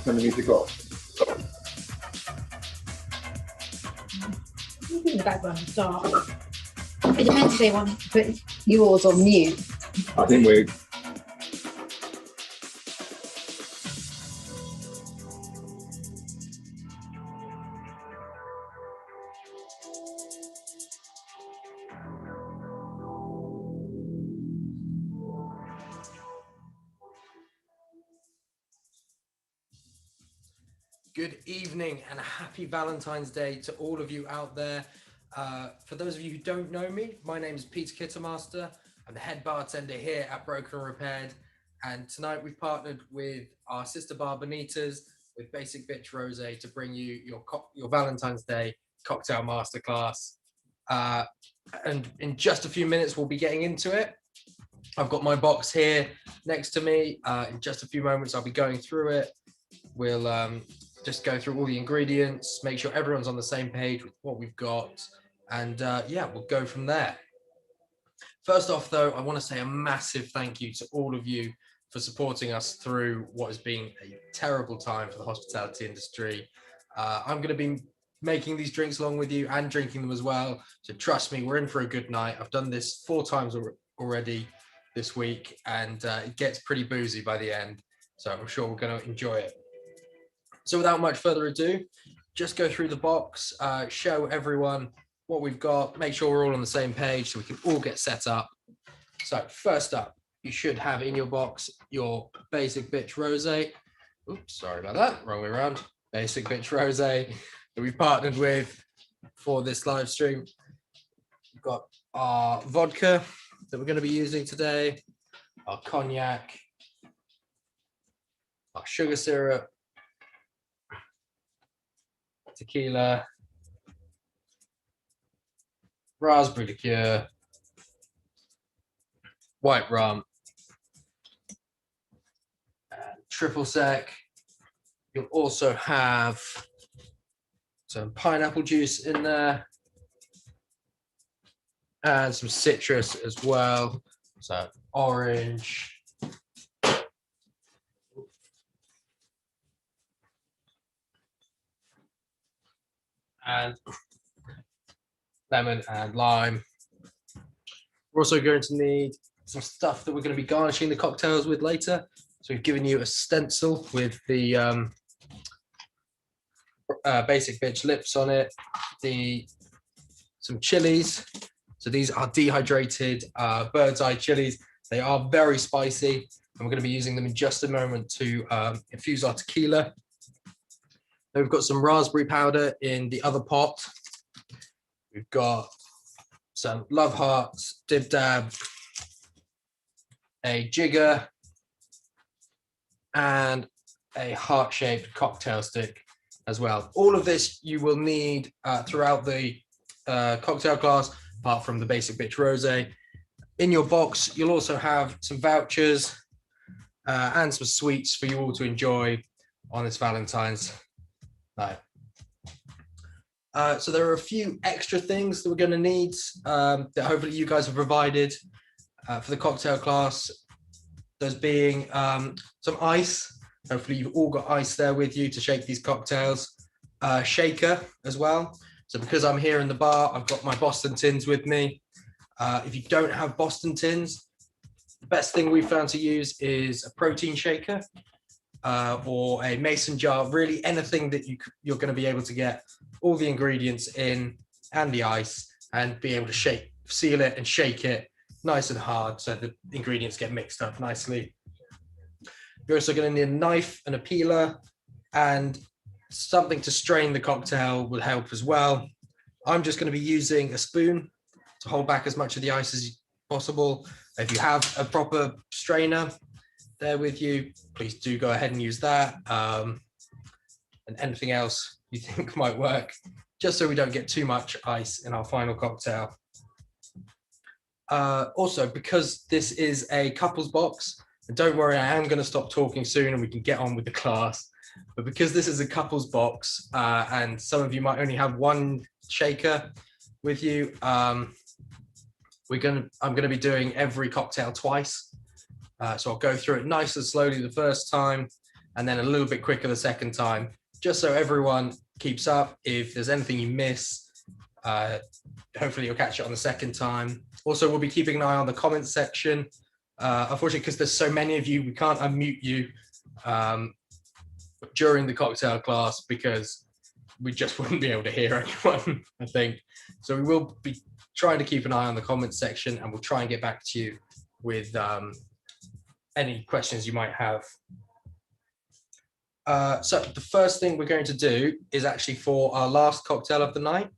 Turn the music off. In the background, dark. It depends if they want to put yours on mute. I think we're. Good evening and a happy Valentine's Day to all of you out there. For those of you who don't know me, my name is Peter Kittermaster. I'm the head bartender here at Broken Repaired. And tonight we've partnered with our sister bar Bonitas with Basic Bitch Rosé to bring you your Valentine's Day cocktail masterclass. And in just a few minutes, we'll be getting into it. I've got my box here next to me. In just a few moments, I'll be going through it. We'll just go through all the ingredients, make sure everyone's on the same page with what we've got, and yeah, we'll go from there. First off, though, I want to say a massive thank you to all of you for supporting us through what has been a terrible time for the hospitality industry. I'm going to be making these drinks along with you and drinking them as well, so trust me, we're in for a good night. I've done this 4 times already this week, and it gets pretty boozy by the end, so I'm sure we're going to enjoy it. So without much further ado, just go through the box, show everyone what we've got, make sure we're all on the same page so we can all get set up. So first up, you should have in your box your Basic Bitch Rosé. Oops, sorry about that, wrong way around. Basic Bitch Rosé that we've partnered with for this live stream. We've got our vodka that we're going to be using today, our cognac, our sugar syrup, tequila, raspberry liqueur, white rum, and triple sec. You'll also have some pineapple juice in there and some citrus as well. So orange, and lemon and lime. We're also going to need some stuff that we're going to be garnishing the cocktails with later. So we've given you a stencil with the Basic Bitch lips on it, some chilies. So these are dehydrated bird's eye chilies. They are very spicy, and we're going to be using them in just a moment to infuse our tequila. Then we've got some raspberry powder in the other pot. We've got some love hearts, dib dab, a jigger, and a heart-shaped cocktail stick as well. All of this you will need throughout the cocktail class, apart from the Basic Bitch Rosé. In your box, you'll also have some vouchers and some sweets for you all to enjoy on this Valentine's night. So there are a few extra things that we're going to need that hopefully you guys have provided for the cocktail class. Those being some ice. Hopefully you've all got ice there with you to shake these cocktails. Shaker as well. So because I'm here in the bar, I've got my Boston tins with me. If you don't have Boston tins, the best thing we've found to use is a protein shaker or a mason jar, really anything that you're going to be able to get all the ingredients in and the ice and be able to seal it and shake it nice and hard so the ingredients get mixed up nicely. You're also going to need a knife and a peeler, and something to strain the cocktail will help as well. I'm just going to be using a spoon to hold back as much of the ice as possible. If you have a proper strainer there with you, please do go ahead and use that. And anything else you think might work, just so we don't get too much ice in our final cocktail. Also, because this is a couples box, and don't worry, I am going to stop talking soon and we can get on with the class. But because this is a couples box and some of you might only have one shaker with you, I'm going to be doing every cocktail twice. So I'll go through it nice and slowly the first time, and then a little bit quicker the second time, just so everyone keeps up. If there's anything you miss, hopefully you'll catch it on the second time. Also, we'll be keeping an eye on the comments section. Unfortunately, because there's so many of you, we can't unmute you during the cocktail class because we just wouldn't be able to hear anyone, I think. So we will be trying to keep an eye on the comments section, and we'll try and get back to you with any questions you might have. So the first thing we're going to do is actually for our last cocktail of the night.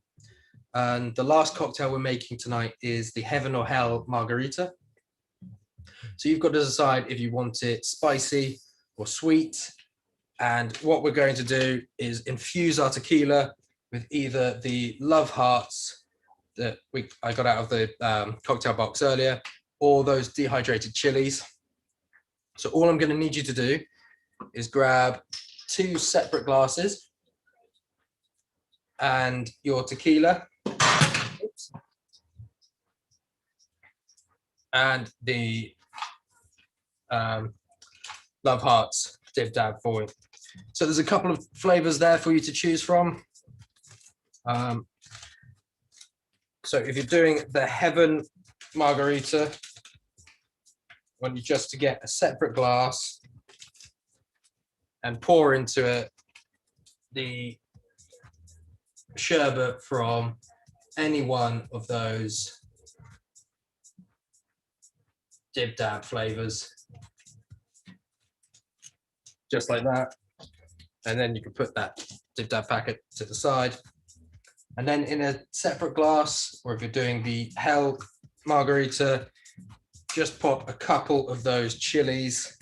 And the last cocktail we're making tonight is the Heaven or Hell Margarita. So you've got to decide if you want it spicy or sweet. And what we're going to do is infuse our tequila with either the Love Hearts that I got out of the cocktail box earlier, or those dehydrated chilies. So all I'm going to need you to do is grab 2 separate glasses and your tequila and the Love Hearts dib dab for you. So there's a couple of flavors there for you to choose from. So if you're doing the Heaven Margarita, I want you just to get a separate glass and pour into it the sherbet from any one of those dib dab flavors, just like that. And then you can put that dib dab packet to the side. And then in a separate glass, or if you're doing the Hell Margarita, just pop a couple of those chilies.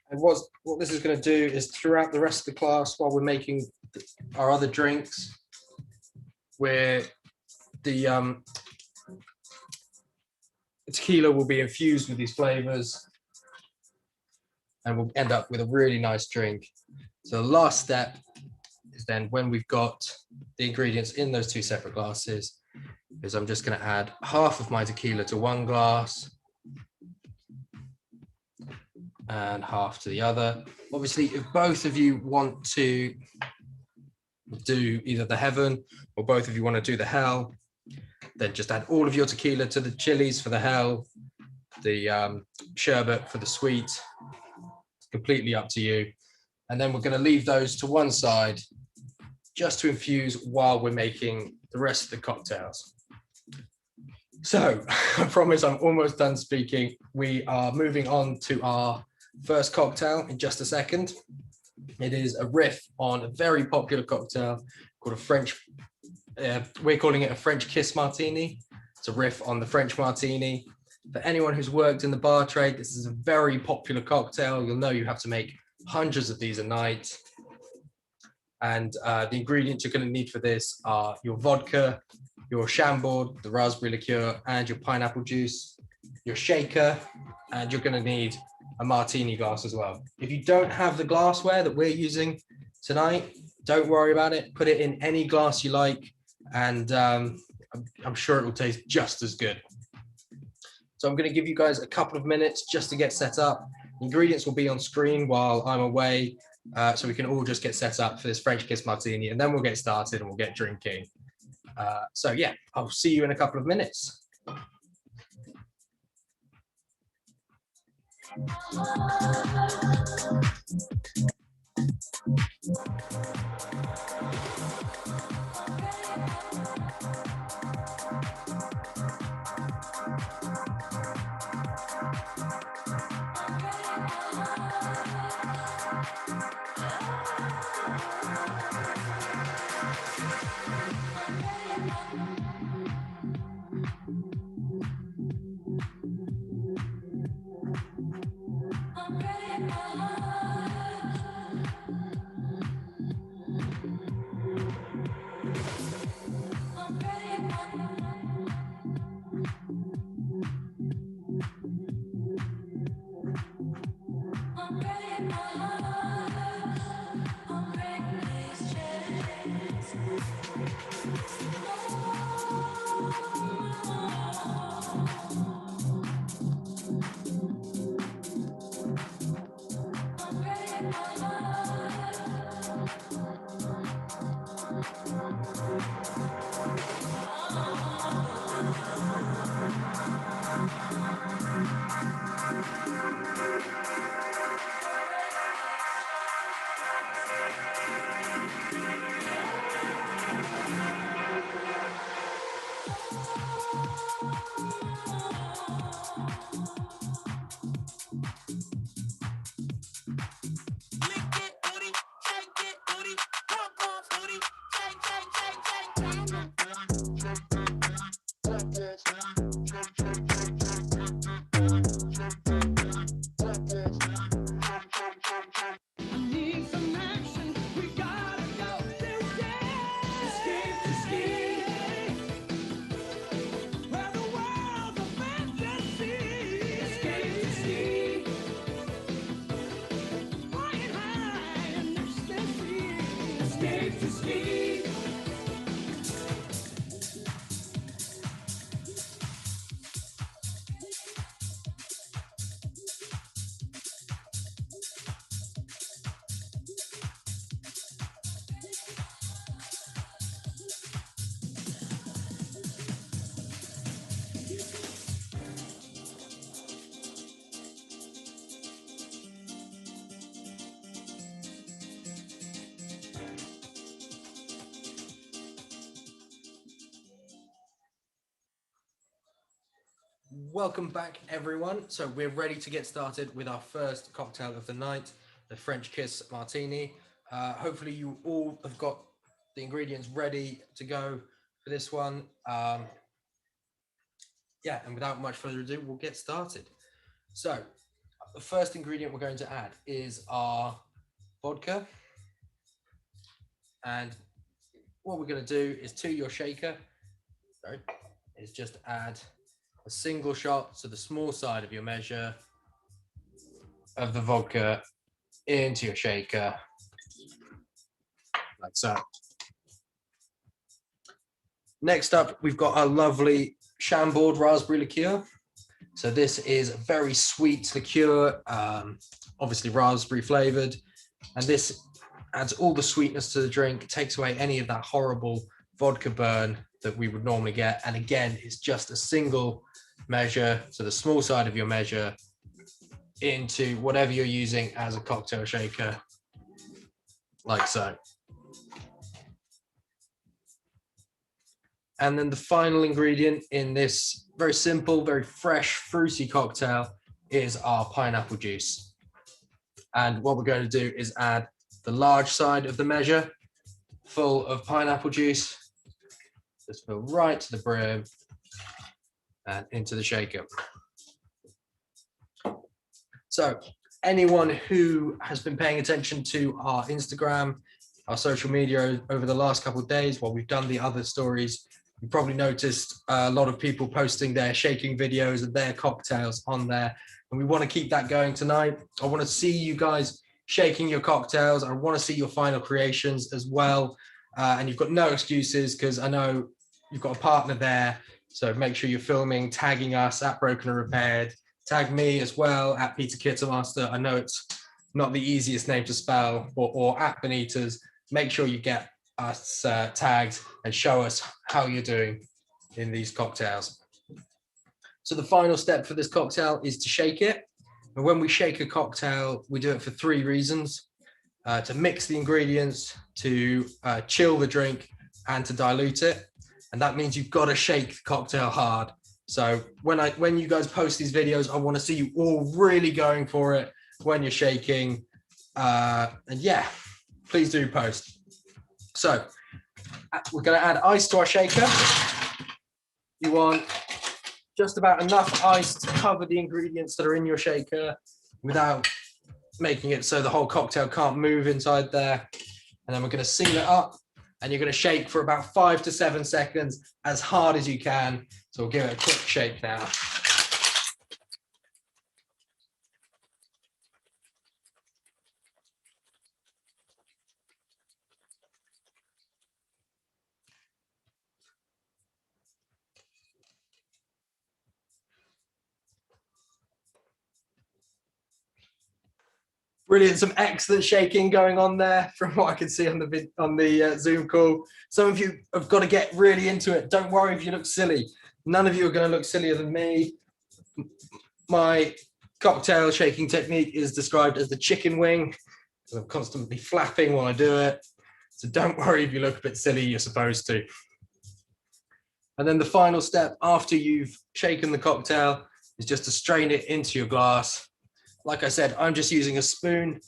And what this is going to do is throughout the rest of the class, while we're making our other drinks, where the tequila will be infused with these flavors, and we'll end up with a really nice drink. So the last step is then, when we've got the ingredients in those 2 separate glasses, is I'm just going to add half of my tequila to one glass and half to the other. Obviously, if both of you want to do either the Heaven or both of you want to do the Hell, then just add all of your tequila to the chilies for the Hell, the sherbet for the sweet. It's completely up to you. And then we're going to leave those to one side just to infuse while we're making the rest of the cocktails. So I promise I'm almost done speaking. We are moving on to our first cocktail in just a second. It is a riff on a very popular cocktail called a French, we're calling it a French kiss martini. It's a riff on the French martini. For anyone who's worked in the bar trade, this is a very popular cocktail. You'll know you have to make hundreds of these a night. And the ingredients you're going to need for this are your vodka, your Chambord, the raspberry liqueur, and your pineapple juice, your shaker, and you're going to need a martini glass as well. If you don't have the glassware that we're using tonight, don't worry about it. Put it in any glass you like, and I'm sure it will taste just as good. So I'm going to give you guys a couple of minutes just to get set up. Ingredients will be on screen while I'm away, so we can all just get set up for this French kiss martini, and then we'll get started and we'll get drinking. So yeah, I'll see you in a couple of minutes. I'm ready. Welcome back, everyone. So we're ready to get started with our first cocktail of the night, the French Kiss Martini. Hopefully you all have got the ingredients ready to go for this one. Yeah, and without much further ado, we'll get started. So the first ingredient we're going to add is our vodka. And what we're going to do is to your shaker, is just add a single shot to the small side of your measure of the vodka into your shaker, like so. Next up, we've got our lovely Chambord raspberry liqueur. So this is a very sweet liqueur, obviously raspberry flavored, and this adds all the sweetness to the drink, takes away any of that horrible vodka burn that we would normally get. And again, it's just a single measure to the small side of your measure into whatever you're using as a cocktail shaker, like so. And then the final ingredient in this very simple, very fresh, fruity cocktail is our pineapple juice. And what we're going to do is add the large side of the measure full of pineapple juice. Just fill right to the brim and into the shaker. So anyone who has been paying attention to our Instagram, our social media over the last couple of days, while we've done the other stories, you probably noticed a lot of people posting their shaking videos of their cocktails on there. And we want to keep that going tonight. I want to see you guys shaking your cocktails. I want to see your final creations as well. And you've got no excuses because I know you've got a partner there. So make sure you're filming, tagging us at Broken Repaired. Tag me as well at Peter Kittermaster. I know it's not the easiest name to spell, or at Bonitas. Make sure you get us tagged and show us how you're doing in these cocktails. So the final step for this cocktail is to shake it. And when we shake a cocktail, we do it for 3 reasons: to mix the ingredients, to chill the drink, and to dilute it. And that means you've got to shake the cocktail hard. So when you guys post these videos, I want to see you all really going for it when you're shaking. And yeah, please do post. So we're going to add ice to our shaker. You want just about enough ice to cover the ingredients that are in your shaker without making it so the whole cocktail can't move inside there. And then we're going to seal it up, and you're going to shake for about 5 to 7 seconds as hard as you can. So we'll give it a quick shake now. Brilliant, some excellent shaking going on there from what I can see on the Zoom call. Some of you have got to get really into it. Don't worry if you look silly. None of you are going to look sillier than me. My cocktail shaking technique is described as the chicken wing, because I'm constantly flapping while I do it. So don't worry if you look a bit silly, you're supposed to. And then the final step after you've shaken the cocktail is just to strain it into your glass. Like I said, I'm just using a spoon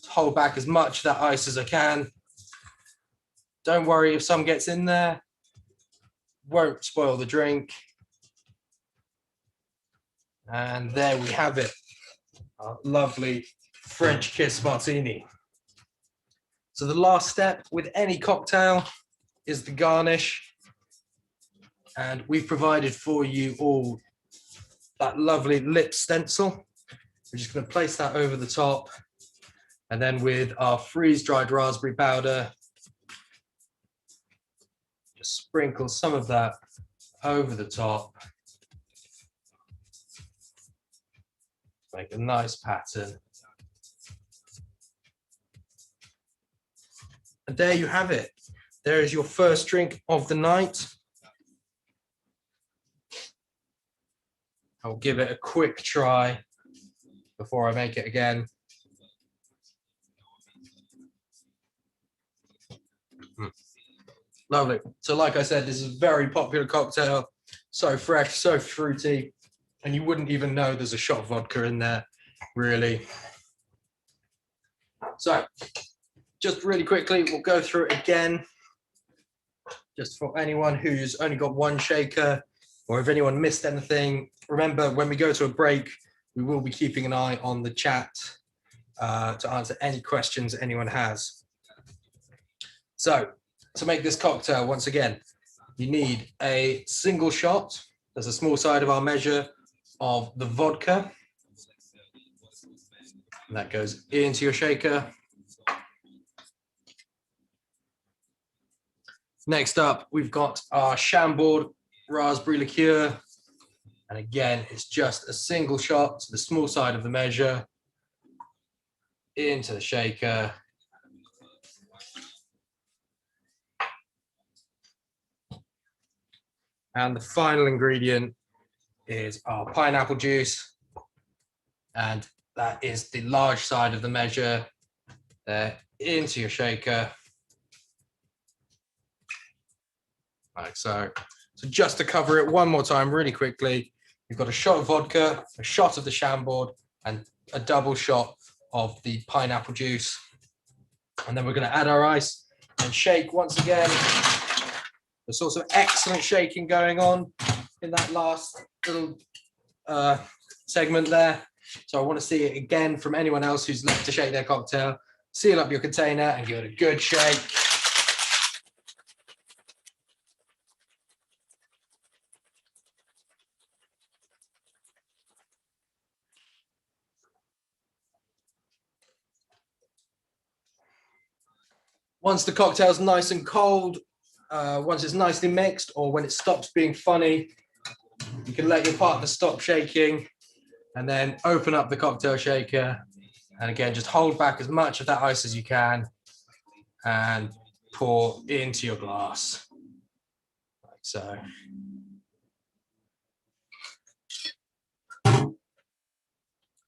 to hold back as much of that ice as I can. Don't worry if some gets in there, won't spoil the drink. And there we have it, our lovely French kiss martini. So the last step with any cocktail is the garnish. And we've provided for you all that lovely lip stencil. We're just going to place that over the top. And then with our freeze-dried raspberry powder, just sprinkle some of that over the top. Make a nice pattern. And there you have it. There is your first drink of the night. I'll give it a quick try before I make it again. Lovely. So like I said, this is a very popular cocktail. So fresh, so fruity. And you wouldn't even know there's a shot of vodka in there, really. So just really quickly, we'll go through it again. Just for anyone who's only got one shaker, or if anyone missed anything, remember when we go to a break, we will be keeping an eye on the chat to answer any questions anyone has. So to make this cocktail, once again, you need a single shot. There's a small side of our measure of the vodka. And that goes into your shaker. Next up, we've got our Chambord raspberry liqueur. And again, it's just a single shot to the small side of the measure into the shaker. And the final ingredient is our pineapple juice. And that is the large side of the measure there into your shaker. Like so. So just to cover it one more time really quickly, you've got a shot of vodka, a shot of the Chambord, and a double shot of the pineapple juice. And then we're going to add our ice and shake once again. There's also excellent shaking going on in that last little segment there. So I want to see it again from anyone else who's left to shake their cocktail. Seal up your container and give it a good shake. Once the cocktail's nice and cold, once it's nicely mixed, or when it stops being funny, you can let your partner stop shaking and then open up the cocktail shaker. And again, just hold back as much of that ice as you can and pour into your glass, like so.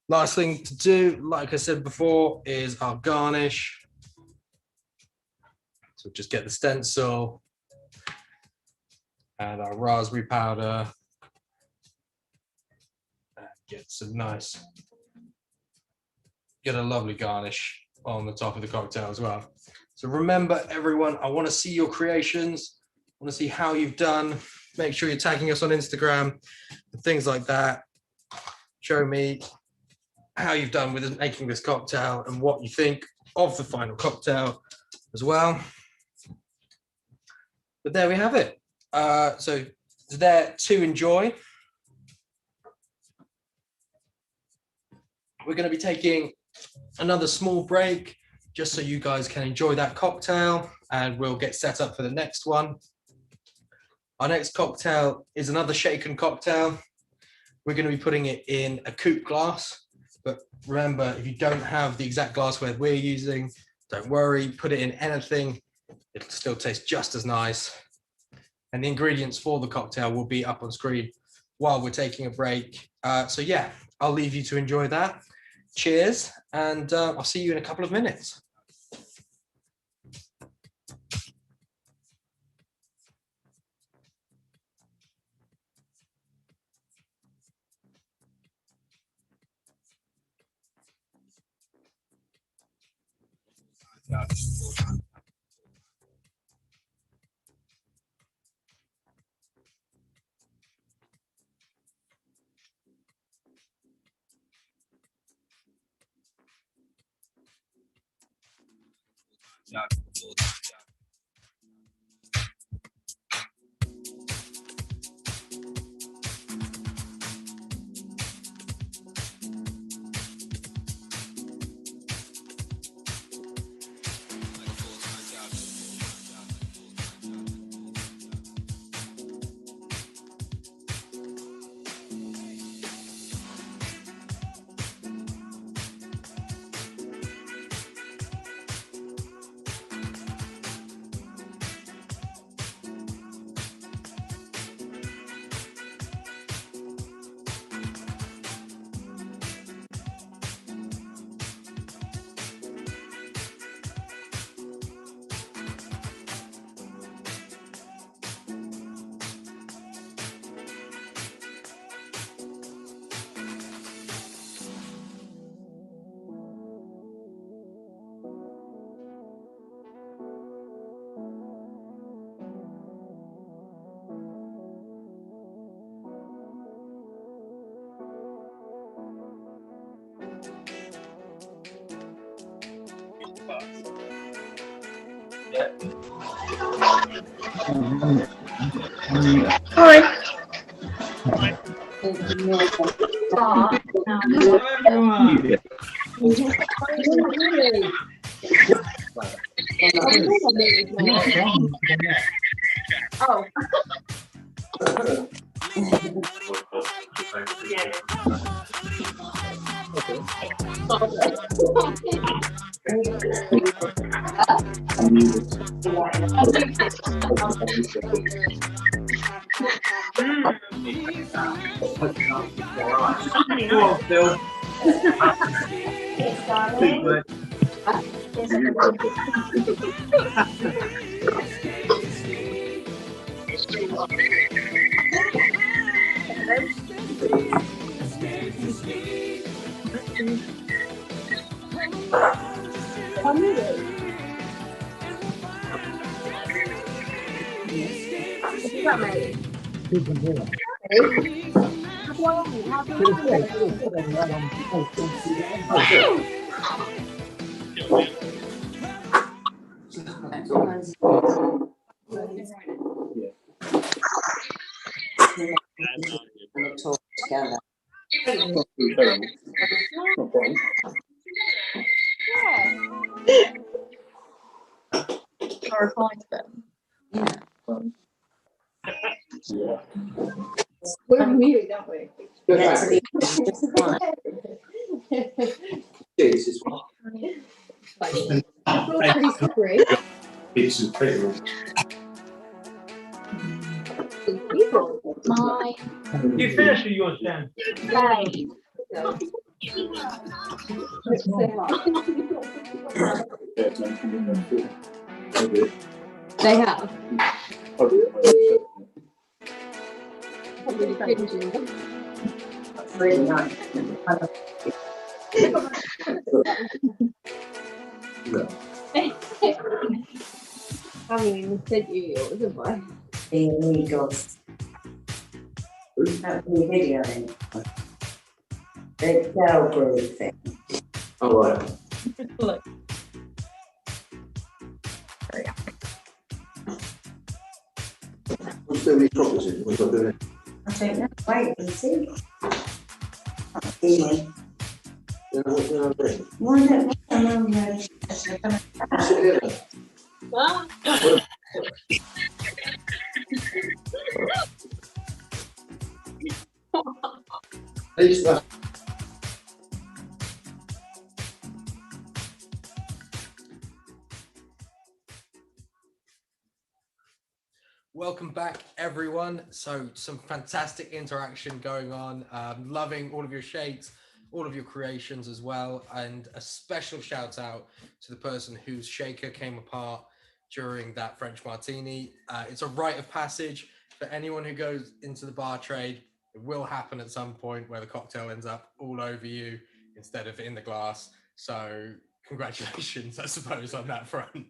Last thing to do, like I said before, is our garnish. So just get the stencil and our raspberry powder and get a lovely garnish on the top of the cocktail as well. So remember everyone, I want to see your creations. I want to see how you've done. Make sure you're tagging us on Instagram and things like that. Show me how you've done with making this cocktail and what you think of the final cocktail as well. But there we have it. So it's there to enjoy. We're going to be taking another small break just so you guys can enjoy that cocktail, and we'll get set up for the next one. Our next cocktail is another shaken cocktail. We're going to be putting it in a coupe glass, but remember, if you don't have the exact glassware we're using, don't worry, put it in anything. It'll still taste just as nice. And the ingredients for the cocktail will be up on screen while we're taking a break. So yeah, I'll leave you to enjoy that. Cheers, and I'll see you in a couple of minutes. Talk together. Horrifying to them. Yeah. We're mute, don't we? Get to the just one. Jesus, what? It's all pretty slippery. It's incredible. My You finished with yours, Dan? day. They have. That's really nice. I haven't even sent you yours, have I? The illegals. That's the video then. The cell group thing. Oh, right. Look. What's doing these properties in? What's that doing? I don't know. Wait and see. Anyway. Yeah, what's doing over there? Why don't I Sit here then. These that. Welcome back, everyone. So some fantastic interaction going on. Loving all of your shades, all of your creations as well. And a special shout out to the person whose shaker came apart during that French martini. It's a rite of passage for anyone who goes into the bar trade. It will happen at some point where the cocktail ends up all over you instead of in the glass. So congratulations, I suppose, on that front.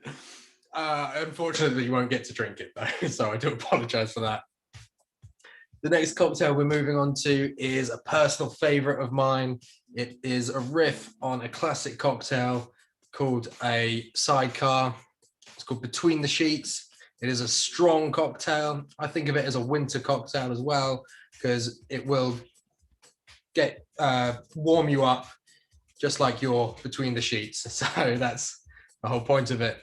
Unfortunately, you won't get to drink it though, so I do apologize for that. The next cocktail we're moving on to is a personal favorite of mine. It is a riff on a classic cocktail called a sidecar. It's called Between the Sheets. It is a strong cocktail. I think of it as a winter cocktail as well, because it will get warm you up just like you're between the sheets. So that's the whole point of it.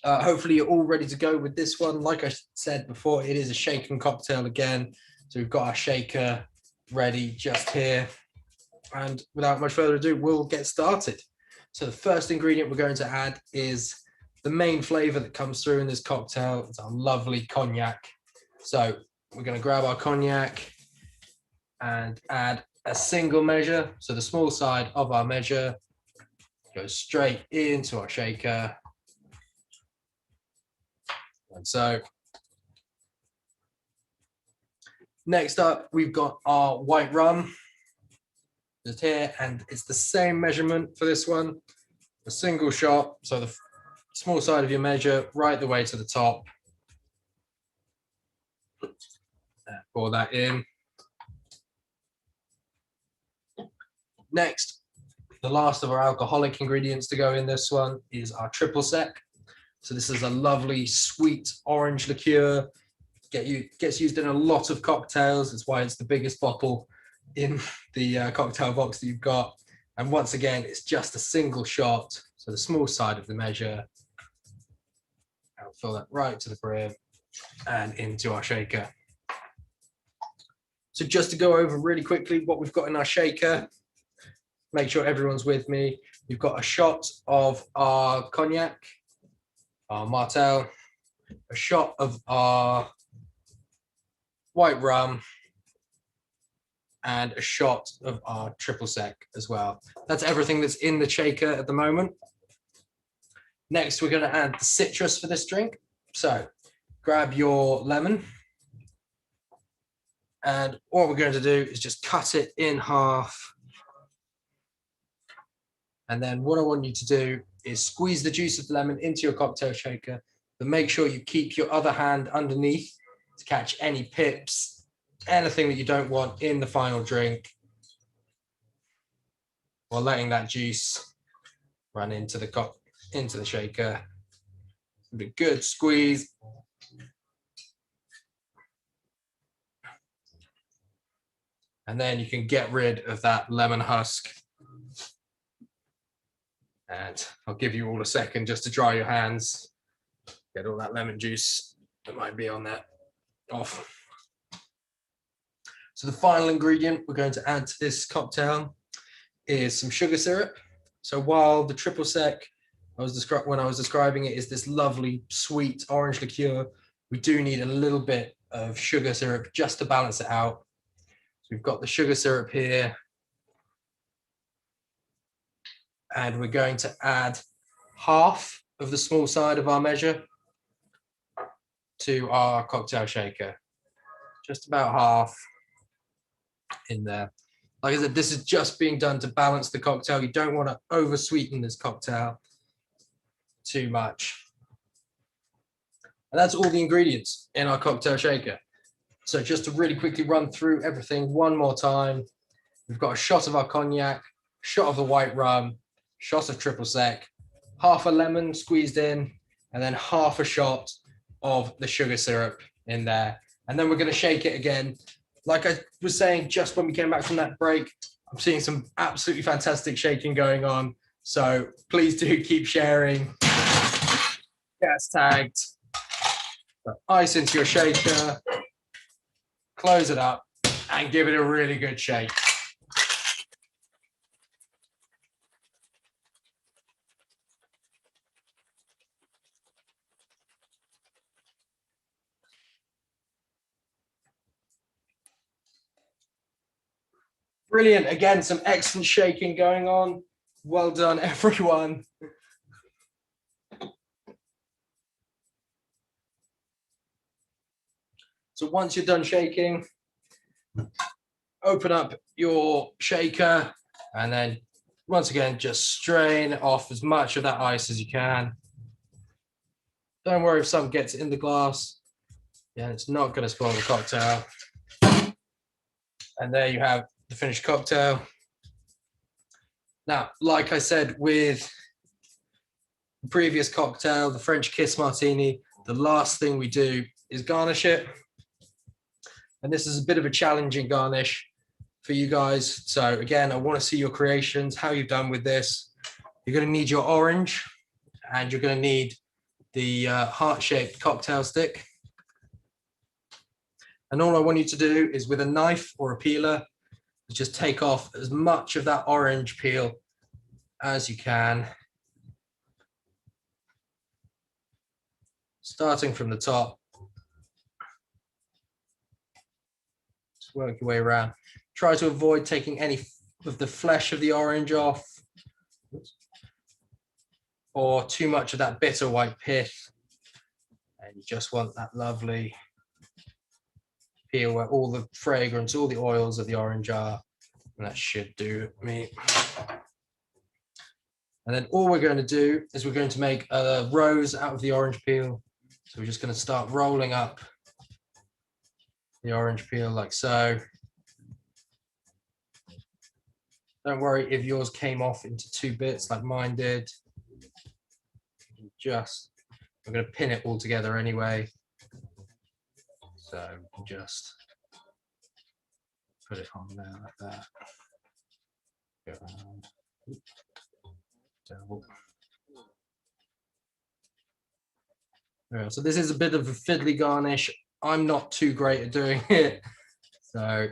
Hopefully you're all ready to go with this one. Like I said before, it is a shaken cocktail again. So we've got our shaker ready just here. And without much further ado, we'll get started. So the first ingredient we're going to add is the main flavor that comes through in this cocktail. It's our lovely cognac. So we're going to grab our cognac and add a single measure. So the small side of our measure goes straight into our shaker. And so next up, we've got our white rum just here, and it's the same measurement for this one. A single shot, so the small side of your measure right the way to the top. Pour that in. Next, the last of our alcoholic ingredients to go in this one is our triple sec. So this is a lovely sweet orange liqueur. Gets used in a lot of cocktails. That's why it's the biggest bottle in the cocktail box that you've got. And once again, it's just a single shot. So the small side of the measure. I'll fill that right to the brim and into our shaker. So just to go over really quickly what we've got in our shaker, make sure everyone's with me. We've got a shot of our cognac, our Martell, a shot of our white rum, and a shot of our triple sec as well. That's everything that's in the shaker at the moment. Next, we're going to add the citrus for this drink. So grab your lemon, and what we're going to do is just cut it in half. And then what I want you to do is squeeze the juice of the lemon into your cocktail shaker, but make sure you keep your other hand underneath to catch any pips, anything that you don't want in the final drink, while letting that juice run into the shaker. A good squeeze. And then you can get rid of that lemon husk. And I'll give you all a second just to dry your hands, get all that lemon juice that might be on that off. So the final ingredient we're going to add to this cocktail is some sugar syrup. So while the triple sec, when I was describing it, is this lovely sweet orange liqueur, we do need a little bit of sugar syrup just to balance it out. So we've got the sugar syrup here. And we're going to add half of the small side of our measure to our cocktail shaker. Just about half in there. Like I said, this is just being done to balance the cocktail. You don't want to over sweeten this cocktail too much. And that's all the ingredients in our cocktail shaker. So just to really quickly run through everything one more time, we've got a shot of our cognac, shot of the white rum, shot of triple sec, half a lemon squeezed in, and then half a shot of the sugar syrup in there. And then we're going to shake it again. Like I was saying, just when we came back from that break, I'm seeing some absolutely fantastic shaking going on. So please do keep sharing. Get us tagged. Put ice into your shaker, close it up, and give it a really good shake. Brilliant. Again, some excellent shaking going on. Well done, everyone. So once you're done shaking, open up your shaker and then once again, just strain off as much of that ice as you can. Don't worry if some gets in the glass. Yeah, it's not going to spoil the cocktail. And there you have the finished cocktail. Now, like I said with the previous cocktail, the French Kiss Martini, the last thing we do is garnish it. And this is a bit of a challenging garnish for you guys. So again, I want to see your creations, how you've done with this. You're going to need your orange, and you're going to need the heart-shaped cocktail stick. And all I want you to do is, with a knife or a peeler, just take off as much of that orange peel as you can, starting from the top. Just work your way around. Try to avoid taking any of the flesh of the orange off, or too much of that bitter white pith. And you just want that lovely peel where all the fragrance, all the oils of the orange are. And that should do me. And then all we're going to do is we're going to make a rose out of the orange peel. So we're just going to start rolling up the orange peel like so. Don't worry if yours came off into 2 bits like mine did. I'm going to pin it all together anyway. So just put it on there like that. Go around. Terrible. So this is a bit of a fiddly garnish. I'm not too great at doing it, so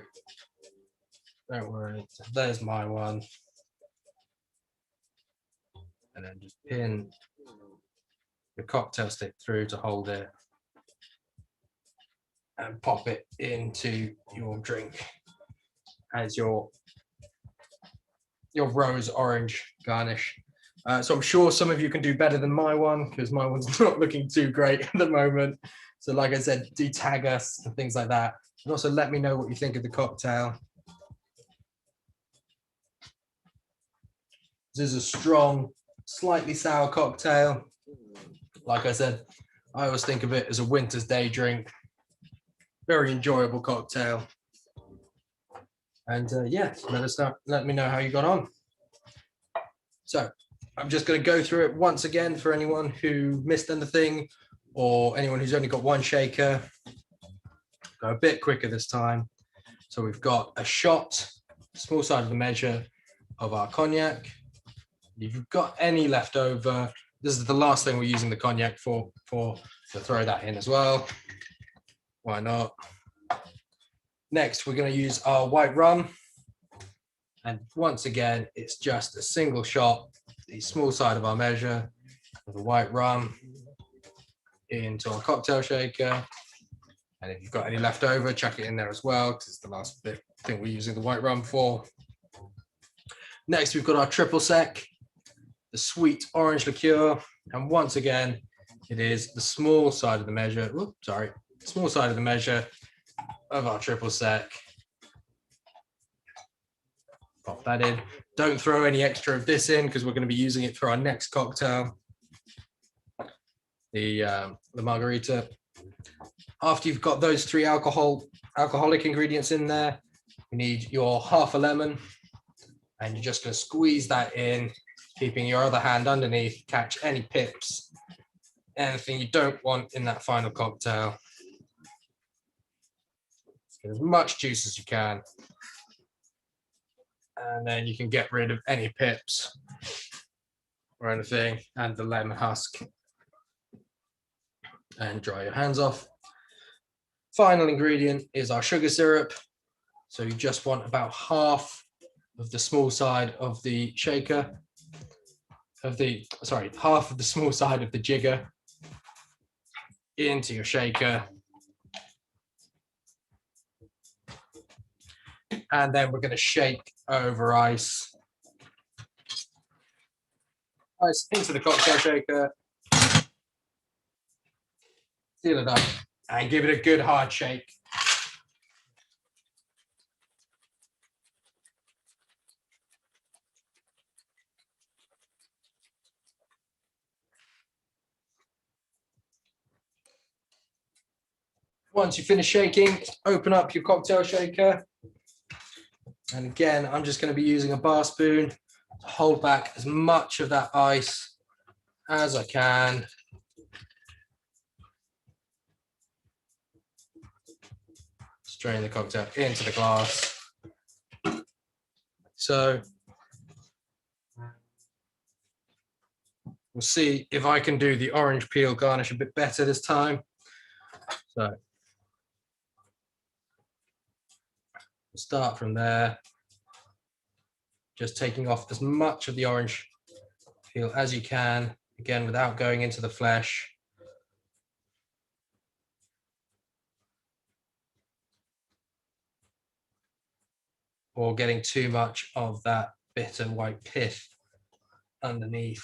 don't worry. So there's my one. And then just pin the cocktail stick through to hold it and pop it into your drink as your rose orange garnish. So I'm sure some of you can do better than my one, because my one's not looking too great at the moment. So like I said, do tag us and things like that. And also let me know what you think of the cocktail. This is a strong, slightly sour cocktail. Like I said, I always think of it as a winter's day drink. Very enjoyable cocktail. And yeah, let me know how you got on. So I'm just going to go through it once again for anyone who missed anything, or anyone who's only got one shaker. Go a bit quicker this time. So we've got a shot, small side of the measure, of our cognac. If you've got any left over, this is the last thing we're using the cognac for, so throw that in as well. Why not? Next, we're going to use our white rum. And once again, it's just a single shot, the small side of our measure of the white rum into our cocktail shaker. And if you've got any left over, chuck it in there as well, because it's the last thing we're using the white rum for. Next, we've got our triple sec, the sweet orange liqueur. And once again, it is the small side of the measure. Oops, sorry, small side of the measure of our triple sec. Pop that in. Don't throw any extra of this in, because we're going to be using it for our next cocktail, the margarita. After you've got those 3 alcoholic ingredients in there, you need your half a lemon, and you're just going to squeeze that in, keeping your other hand underneath, catch any pips, anything you don't want in that final cocktail. Get as much juice as you can. And then you can get rid of any pips or anything, and the lemon husk, and dry your hands off. Final ingredient is our sugar syrup. So you just want about half of the small side of the shaker, half of the small side of the jigger into your shaker. And then we're going to shake over ice into the cocktail shaker, seal it up, and give it a good hard shake. Once you finish shaking, open up your cocktail shaker. And again, I'm just going to be using a bar spoon to hold back as much of that ice as I can. Strain the cocktail into the glass. So we'll see if I can do the orange peel garnish a bit better this time. So we'll start from there, just taking off as much of the orange peel as you can, again, without going into the flesh. Or getting too much of that bitter white pith underneath.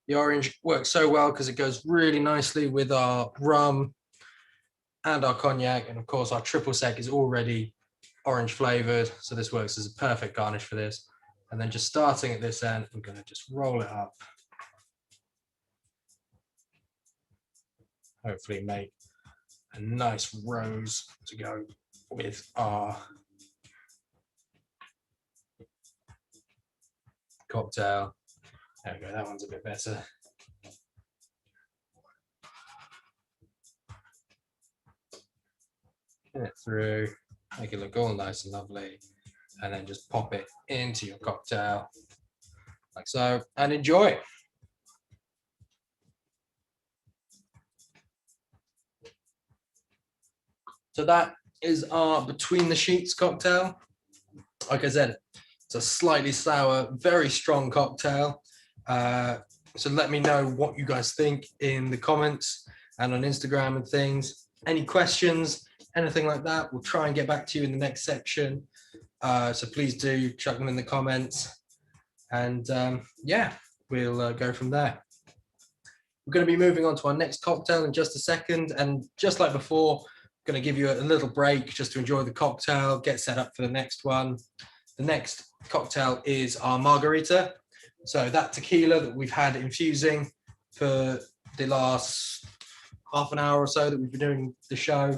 The orange works so well because it goes really nicely with our rum and our cognac. And of course, our triple sec is already orange flavored. So this works as a perfect garnish for this. And then just starting at this end, I'm going to just roll it up. Hopefully make a nice rose to go with our cocktail. There we go, that one's a bit better. Get it through, make it look all nice and lovely, and then just pop it into your cocktail like so, and enjoy. So that is our Between the Sheets cocktail. Like I said, it's a slightly sour, very strong cocktail. So let me know what you guys think in the comments and on Instagram and things. Any questions, anything like that, we'll try and get back to you in the next section. So please do chuck them in the comments. And yeah, we'll go from there. We're going to be moving on to our next cocktail in just a second. And just like before, I'm going to give you a little break just to enjoy the cocktail, get set up for the next one. The next cocktail is our margarita. So that tequila that we've had infusing for the last half an hour or so that we've been doing the show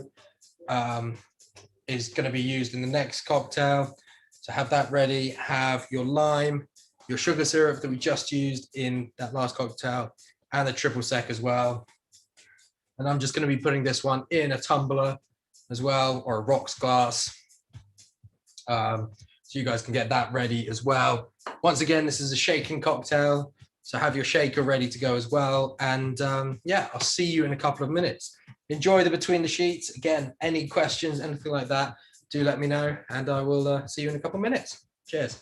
is going to be used in the next cocktail. So have that ready, have your lime, your sugar syrup that we just used in that last cocktail, and the triple sec as well. And I'm just going to be putting this one in a tumbler as well, or a rocks glass. So you guys can get that ready as well. Once again, this is a shaking cocktail, so have your shaker ready to go as well. And yeah, I'll see you in a couple of minutes. Enjoy the Between the Sheets. Again, any questions, anything like that, do let me know, and I will see you in a couple of minutes. Cheers.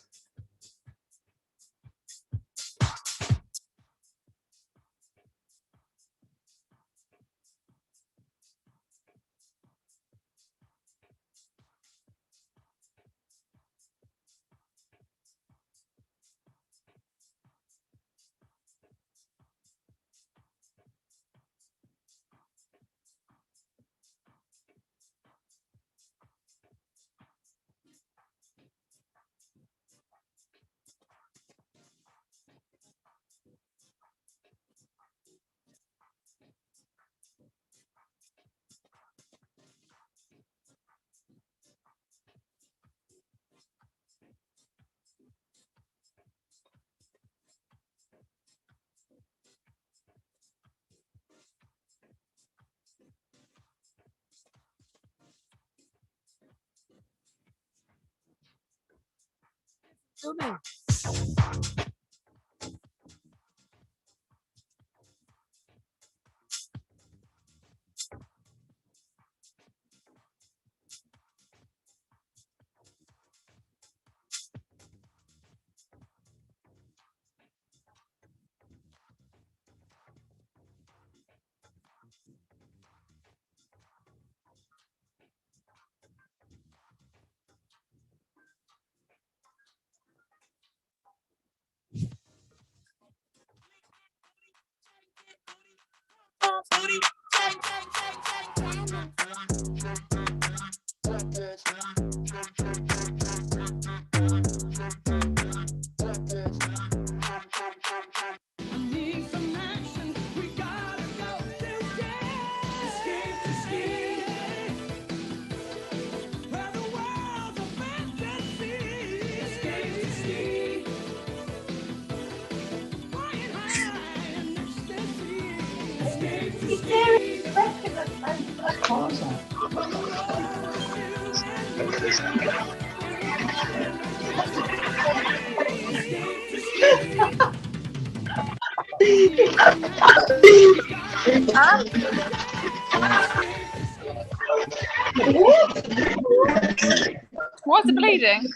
Why's it bleeding?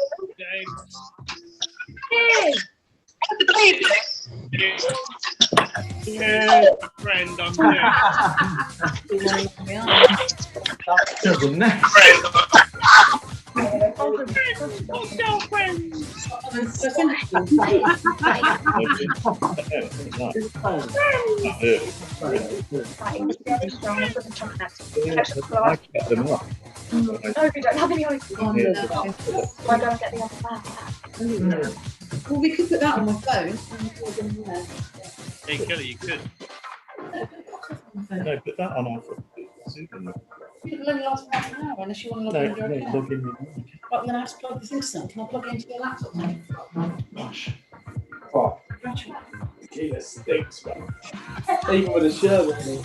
Yeah, friend, I'm No, we don't have any ice. Oh, no. I gotta get the other bag. Well, we could put that on my phone. Hey, Kelly, you could. No, put that on our Zoom. It'll only last half an hour unless you want to log in your account. Log in. Right, I'm going to have to plug this into something. Can I plug it into your laptop now? Gosh. Oh, Gotcha. tequila stinks, man. Even with a shirt with me.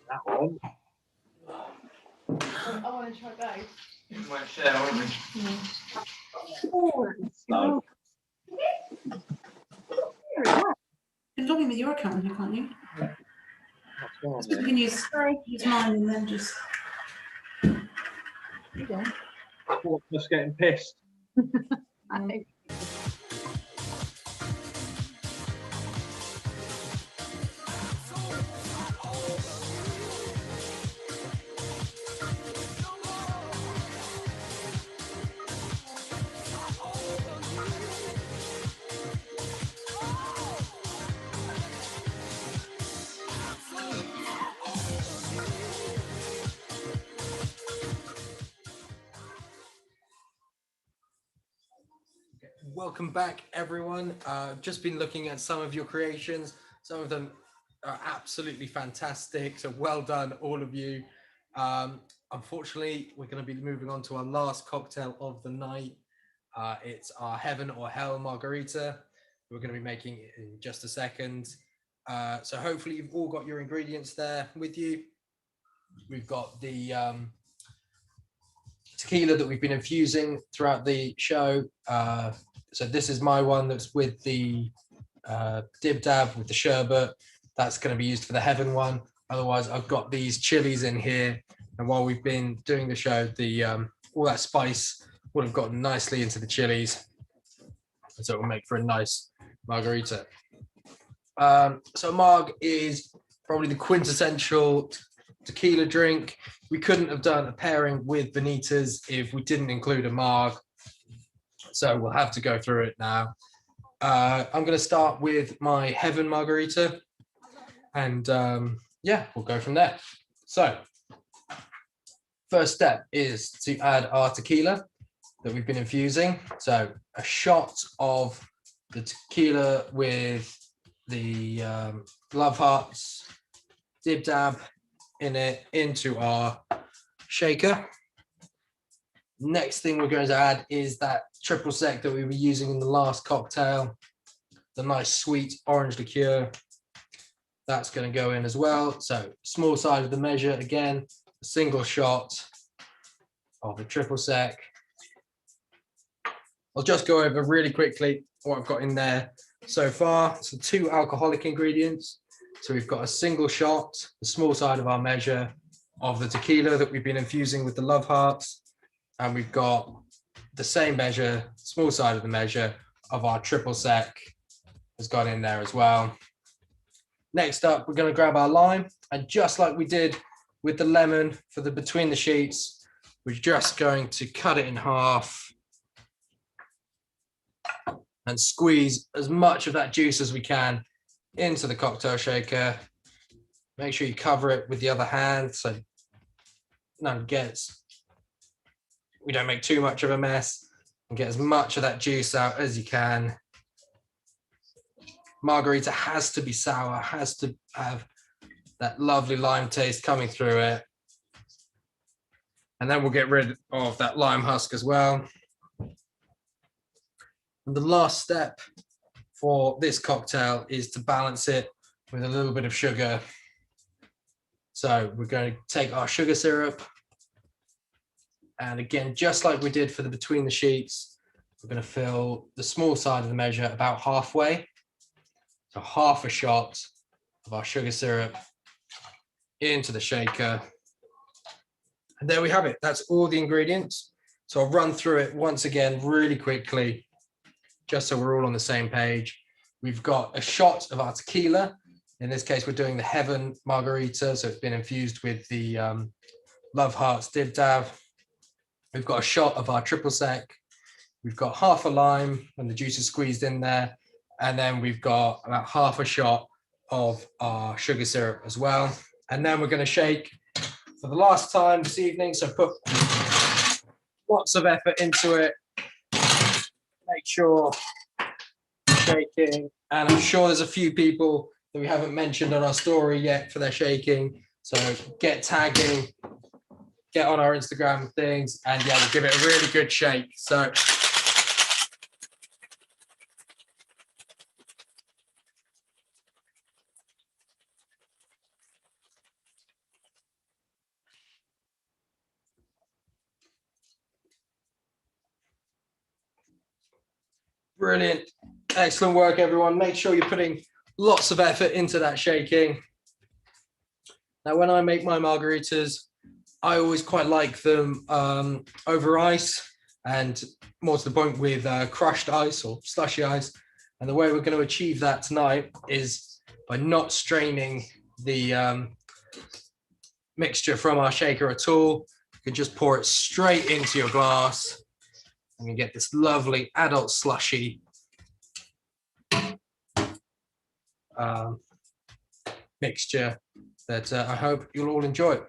That one. I want to try both. You might share, won't we? No. You can log in with your account here, can't you? So you can use mine and then just. Just getting pissed. I know. Welcome back, everyone. Just been looking at some of your creations. Some of them are absolutely fantastic. So well done, all of you. Unfortunately, we're going to be moving on to our last cocktail of the night. It's our Heaven or Hell margarita. We're going to be making it in just a second. So hopefully you've all got your ingredients there with you. We've got the tequila that we've been infusing throughout the show. So this is my one that's with the dib dab with the sherbet. That's going to be used for the Heaven one. Otherwise, I've got these chilies in here. And while we've been doing the show, the all that spice would have gotten nicely into the chilies. So it will make for a nice margarita. So Marg is probably the quintessential tequila drink. We couldn't have done a pairing with Bonitas if we didn't include a Marg. So we'll have to go through it now. I'm going to start with my Heaven margarita. And yeah, we'll go from there. So first step is to add our tequila that we've been infusing. So a shot of the tequila with the love hearts, dib dab in it into our shaker. Next thing we're going to add is that triple sec that we were using in the last cocktail, the nice sweet orange liqueur. That's going to go in as well. So small side of the measure, again, a single shot of the triple sec. I'll just go over really quickly what I've got in there so far. So 2 alcoholic ingredients. So we've got a single shot, the small side of our measure of the tequila that we've been infusing with the love hearts. And we've got the same measure, small side of the measure of our triple sec has gone in there as well. Next up, we're going to grab our lime, and just like we did with the lemon for the between the sheets, we're just going to cut it in half and squeeze as much of that juice as we can into the cocktail shaker. Make sure you cover it with the other hand so none gets, we don't make too much of a mess, and get as much of that juice out as you can. Margarita has to be sour, has to have that lovely lime taste coming through it. And then we'll get rid of that lime husk as well. And the last step for this cocktail is to balance it with a little bit of sugar. So we're going to take our sugar syrup, And again, just like we did for the between the sheets, we're going to fill the small side of the measure about halfway. So half a shot of our sugar syrup into the shaker. And there we have it. That's all the ingredients. So I'll run through it once again really quickly, just so we're all on the same page. We've got a shot of our tequila. In this case, we're doing the Heaven Margarita. So it's been infused with the Love Hearts Dib Dab. We've got a shot of our triple sec. We've got half a lime and the juice is squeezed in there. And then we've got about half a shot of our sugar syrup as well. And then we're going to shake for the last time this evening. So put lots of effort into it. Make sure shaking. And I'm sure there's a few people that we haven't mentioned on our story yet for their shaking. So get tagging, get on our Instagram things, and yeah, we'll give it a really good shake. So brilliant. Excellent work, everyone. Make sure you're putting lots of effort into that shaking. Now, when I make my margaritas, I always quite like them over ice, and more to the point with crushed ice or slushy ice. And the way we're going to achieve that tonight is by not straining the mixture from our shaker at all. You can just pour it straight into your glass and you get this lovely adult slushy mixture that I hope you'll all enjoy.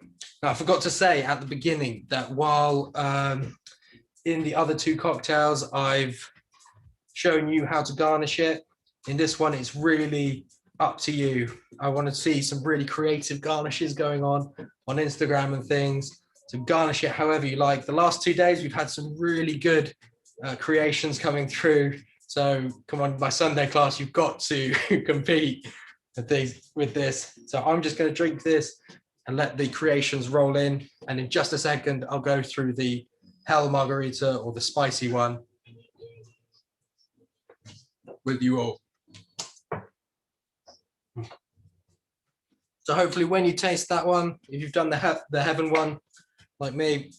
Now, I forgot to say at the beginning that while in the other two cocktails, I've shown you how to garnish it. In this one, it's really up to you. I want to see some really creative garnishes going on Instagram and things. So garnish it however you like. The last 2 days, we've had some really good creations coming through. So come on, my Sunday class, you've got to compete with this. So I'm just going to drink this and let the creations roll in. And in just a second, I'll go through the Hell Margarita or the spicy one with you all. So hopefully when you taste that one, if you've done the Heaven one, like me,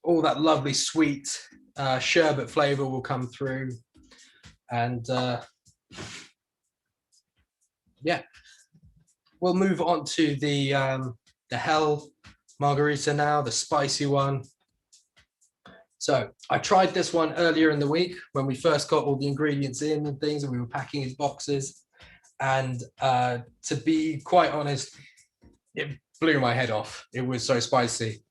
all that lovely sweet sherbet flavor will come through. And yeah, we'll move on to the Hell Margarita now, the spicy one. So I tried this one earlier in the week when we first got all the ingredients in and things, and we were packing his boxes. And to be quite honest, it blew my head off. It was so spicy.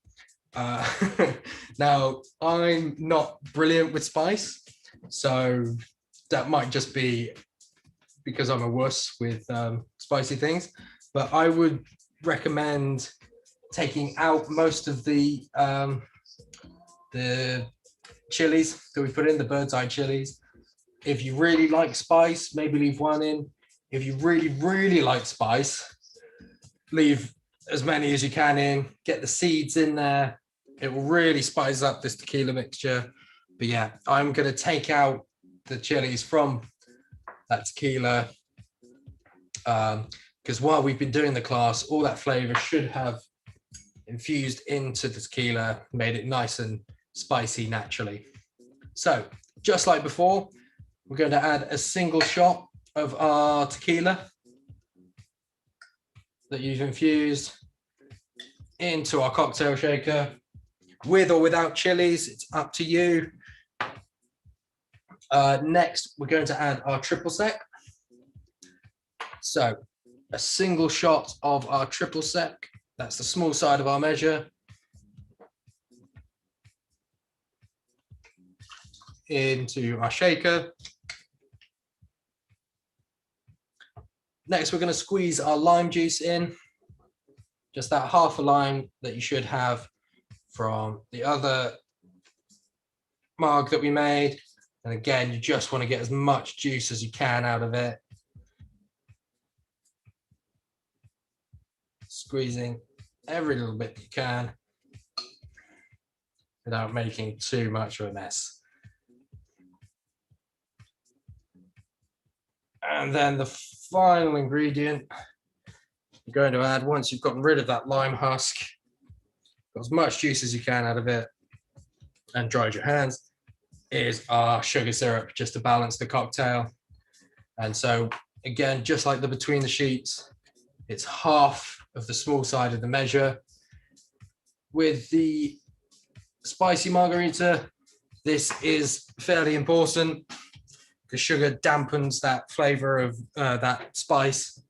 Now, I'm not brilliant with spice, so that might just be because I'm a wuss with spicy things. But I would recommend taking out most of the chilies that we put in, the bird's eye chilies. If you really like spice, maybe leave one in. If you really, really like spice, leave as many as you can in, get the seeds in there. It will really spice up this tequila mixture. But yeah, I'm going to take out the chilies from that tequila because while we've been doing the class, all that flavor should have infused into the tequila, made it nice and spicy naturally. So just like before, we're going to add a single shot of our tequila that you've infused into our cocktail shaker, with or without chilies, it's up to you. Next, we're going to add our triple sec. So a single shot of our triple sec, that's the small side of our measure, into our shaker. Next, we're going to squeeze our lime juice in, just that half a lime that you should have from the other marg that we made. And again, you just want to get as much juice as you can out of it. Squeezing every little bit you can. without making too much of a mess. And then the final ingredient you're going to add, once you've gotten rid of that lime husk, got as much juice as you can out of it, and dried your hands, is our sugar syrup, just to balance the cocktail. And so again, just like the between the sheets, it's half of the small side of the measure. With the spicy margarita, this is fairly important because sugar dampens that flavor of that spice,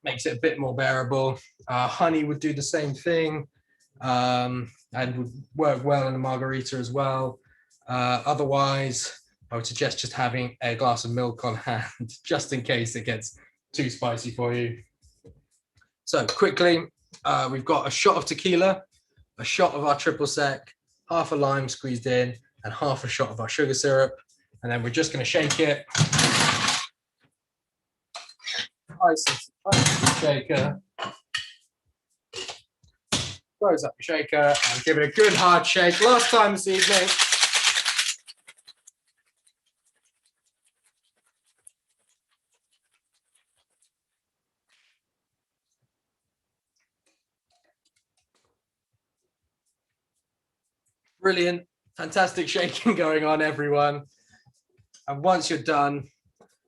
makes it a bit more bearable. Honey would do the same thing, and would work well in a margarita as well. Otherwise, I would suggest just having a glass of milk on hand, just in case it gets too spicy for you. So quickly, we've got a shot of tequila, a shot of our triple sec, half a lime squeezed in, and half a shot of our sugar syrup. And then we're just going to shake it. Ice the shaker. Close up the shaker and give it a good hard shake. Last time this evening. Brilliant, fantastic shaking going on, everyone. And once you're done,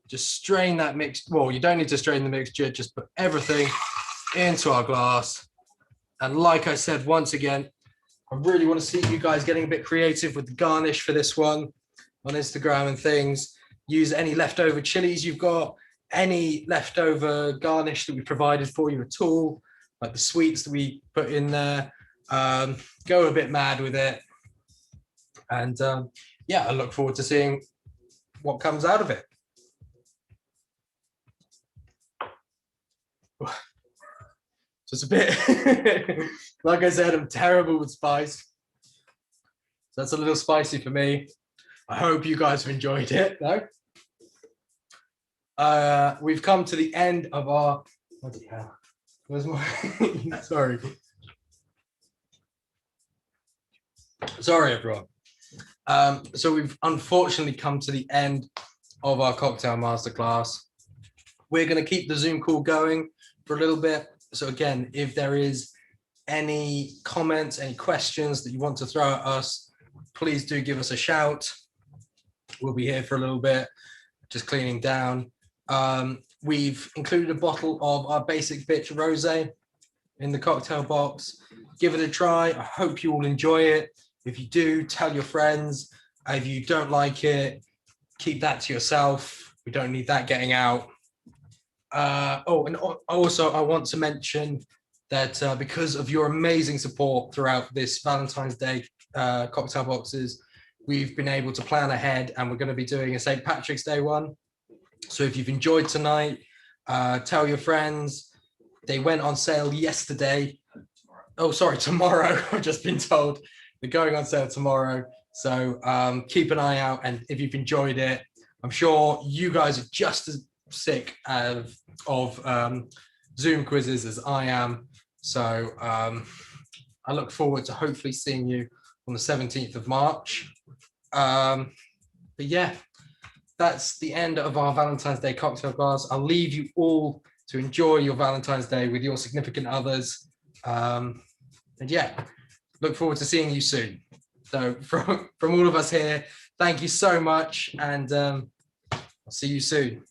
just strain that mix. Well, you don't need to strain the mixture, just put everything into our glass. And like I said, once again, I really want to see you guys getting a bit creative with the garnish for this one on Instagram and things. Use any leftover chilies you've got, any leftover garnish that we provided for you at all, like the sweets that we put in there. Go a bit mad with it. And yeah, I look forward to seeing what comes out of it. So it's a bit, like I said, I'm terrible with spice. So that's a little spicy for me. I hope you guys have enjoyed it, though. We've come to the end of our, what the hell? Where's my, sorry. Sorry, everyone. So we've unfortunately come to the end of our cocktail masterclass. We're going to keep the Zoom call going for a little bit. So again, if there is any comments, any questions that you want to throw at us, please do give us a shout. We'll be here for a little bit, just cleaning down. We've included a bottle of our basic bitch rosé in the cocktail box. Give it a try. I hope you all enjoy it. If you do, tell your friends. If you don't like it, keep that to yourself. We don't need that getting out. Oh, and also I want to mention that because of your amazing support throughout this Valentine's Day cocktail boxes, we've been able to plan ahead, and we're going to be doing a St. Patrick's Day one. So if you've enjoyed tonight, tell your friends. They went on sale yesterday. Oh, sorry, tomorrow. I've just been told they're going on sale tomorrow. So keep an eye out. And if you've enjoyed it, I'm sure you guys are just as sick of Zoom quizzes as I am. So I look forward to hopefully seeing you on the 17th of March. But yeah, that's the end of our Valentine's Day cocktail glass. I'll leave you all to enjoy your Valentine's Day with your significant others. And yeah, look forward to seeing you soon. So from all of us here, thank you so much, and I'll see you soon.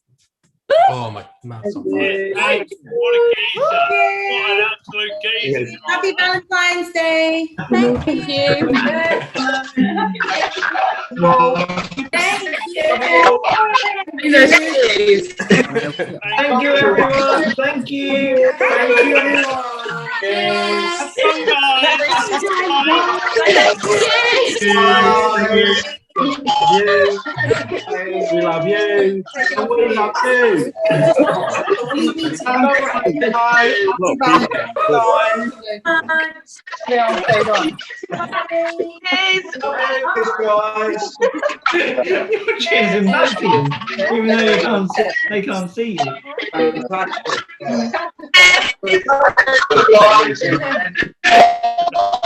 Oh, my mouth's on fire. Thank you. What a geezer. What an absolute geezer. Happy Valentine's Day. Thank you. Thank you, everyone. Thank you. Thank you, everyone. Have fun, guys. We love you. And we love you. Cheers and nothing, even though they can't see you.